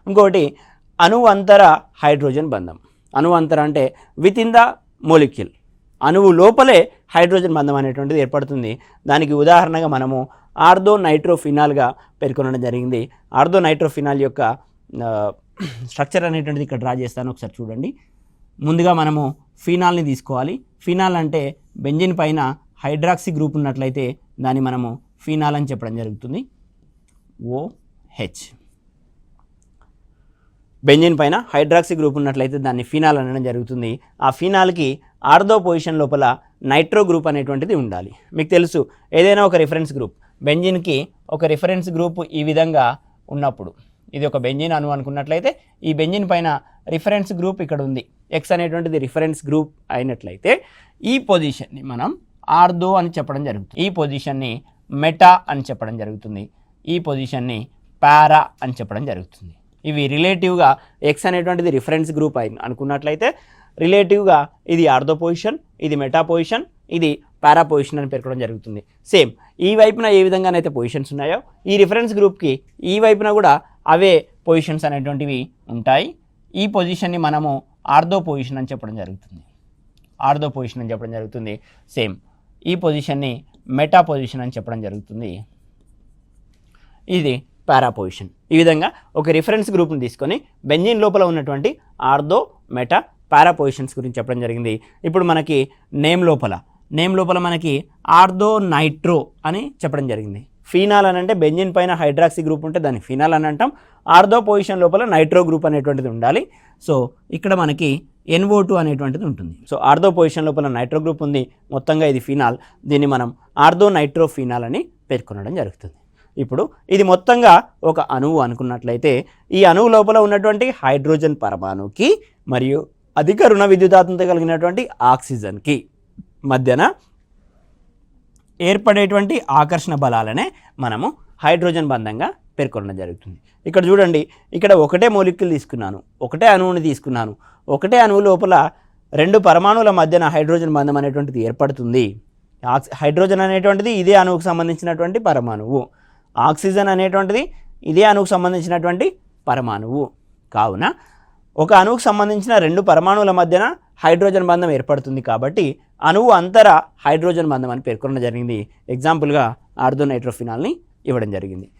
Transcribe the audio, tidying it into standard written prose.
ఇంకోటి అణువంతర హైడ్రోజన్ బంధం. అణువంతర అంటే విత్ ఇన్ ద మోలిక్యూల్, అణువు లోపలే హైడ్రోజన్ బంధం అనేటువంటిది ఏర్పడుతుంది. దానికి ఉదాహరణగా మనము ఆర్థో నైట్రోఫినాల్గా పేర్కొనడం జరిగింది. ఆర్థో నైట్రోఫినాల్ యొక్క స్ట్రక్చర్ అనేటువంటిది ఇక్కడ డ్రా చేస్తాను, ఒకసారి చూడండి. ముందుగా మనము ఫినాల్ని తీసుకోవాలి. ఫినాల్ అంటే బెంజిన్ పైన హైడ్రాక్సీ గ్రూప్ ఉన్నట్లయితే దాన్ని మనము ఫినాల్ అని చెప్పడం జరుగుతుంది. OH. బెంజిన్ పైన హైడ్రాక్సీ గ్రూప్ ఉన్నట్లయితే దాన్ని ఫినాల్ అనడం జరుగుతుంది. ఆ ఫినాల్కి ఆర్థో పొజిషన్ లోపల నైట్రో గ్రూప్ అనేటువంటిది ఉండాలి. మీకు తెలుసు, ఏదైనా ఒక రిఫరెన్స్ గ్రూప్, బెంజిన్కి ఒక రిఫరెన్స్ గ్రూప్ ఈ విధంగా ఉన్నప్పుడు, ఇది ఒక బెంజిన్ అణువు అనుకున్నట్లయితే ఈ బెంజిన్ పైన రిఫరెన్స్ గ్రూప్ ఇక్కడ ఉంది, X అనేటువంటిది రిఫరెన్స్ గ్రూప్ అయినట్లయితే ఈ పొజిషన్ని మనం ఆర్థో అని చెప్పడం జరుగుతుంది. ఈ పొజిషన్ని మెటా అని చెప్పడం జరుగుతుంది. ఈ పొజిషన్ని పారా అని చెప్పడం జరుగుతుంది. ఇవి రిలేటివ్గా X అనేటువంటిది రిఫరెన్స్ గ్రూప్ అనుకున్నట్లయితే రిలేటివ్గా ఇది ఆర్థో పొజిషన్, ఇది మెటా పొజిషన్, ఇది పారా పొజిషన్ అని పేర్కొనడం జరుగుతుంది. సేమ్ ఈ వైపున ఏ విధంగానైతే పొజిషన్స్ ఉన్నాయో ఈ రిఫరెన్స్ గ్రూప్కి ఈ వైపున కూడా అవే పొజిషన్స్ అనేటువంటివి ఉంటాయి. ఈ పొజిషన్ని మనము ఆర్థో పొజిషన్ అని చెప్పడం జరుగుతుంది. ఆర్థో పొజిషన్ అని చెప్పడం జరుగుతుంది. సేమ్ ఈ పొజిషన్ని మెటా పొజిషన్ అని చెప్పడం జరుగుతుంది. ఇది పారా పొజిషన్. ఈ విధంగా ఒక రిఫరెన్స్ గ్రూప్ని తీసుకొని బెంజిన్ లోపల ఉన్నటువంటి ఆర్థో, మెటా, పారా పొజిషన్స్ గురించి చెప్పడం జరిగింది. ఇప్పుడు మనకి నేమ్ లోపల మనకి ఆర్థో నైట్రో అని చెప్పడం జరిగింది. ఫినాల్ అని అంటే బెంజిన్ పైన హైడ్రాక్సీ గ్రూప్ ఉంటే దాన్ని ఫినాల్ అని అంటాం. ఆర్థో పొజిషన్ లోపల నైట్రో గ్రూప్ అనేటువంటిది ఉండాలి. సో ఇక్కడ మనకి NO2 అనేటువంటిది ఉంటుంది. సో ఆర్థో పొజిషన్ లోపల నైట్రో గ్రూప్ ఉంది, మొత్తంగా ఇది ఫినాల్. దీన్ని మనం ఆర్థో నైట్రో ఫినాల్ అని పేర్కొనడం జరుగుతుంది. ఇప్పుడు ఇది మొత్తంగా ఒక అణువు అనుకున్నట్లయితే ఈ అణువు లోపల ఉన్నటువంటి హైడ్రోజన్ పరమాణుకి మరియు అధిక రుణ విద్యుదాత్మకత కలిగినటువంటి ఆక్సిజన్కి మధ్యన ఏర్పడేటువంటి ఆకర్షణ బలాలనే మనము హైడ్రోజన్ బంధంగా పేర్కొనడం జరుగుతుంది. ఇక్కడ చూడండి, ఇక్కడ ఒకటే మోలిక్యూల్ తీసుకున్నాను, ఒకటే అణువుని తీసుకున్నాను. ఒకటే అణువు లోపల రెండు పరమాణువుల మధ్యన హైడ్రోజన్ బంధం అనేటువంటిది ఏర్పడుతుంది. హైడ్రోజన్ అనేటువంటిది ఇదే అణువుకు సంబంధించినటువంటి పరమాణువు, ఆక్సిజన్ అనేటువంటిది ఇదే అణువుకు సంబంధించినటువంటి పరమాణువు. కావున ఒక అణువుకు సంబంధించిన రెండు పరమాణువుల మధ్యన హైడ్రోజన్ బంధం ఏర్పడుతుంది కాబట్టి అణువు అంతర హైడ్రోజన్ బంధం అని పేర్కొనడం జరిగింది. ఎగ్జాంపుల్గా ఆర్థో నైట్రోఫినాల్ని ఇవ్వడం జరిగింది.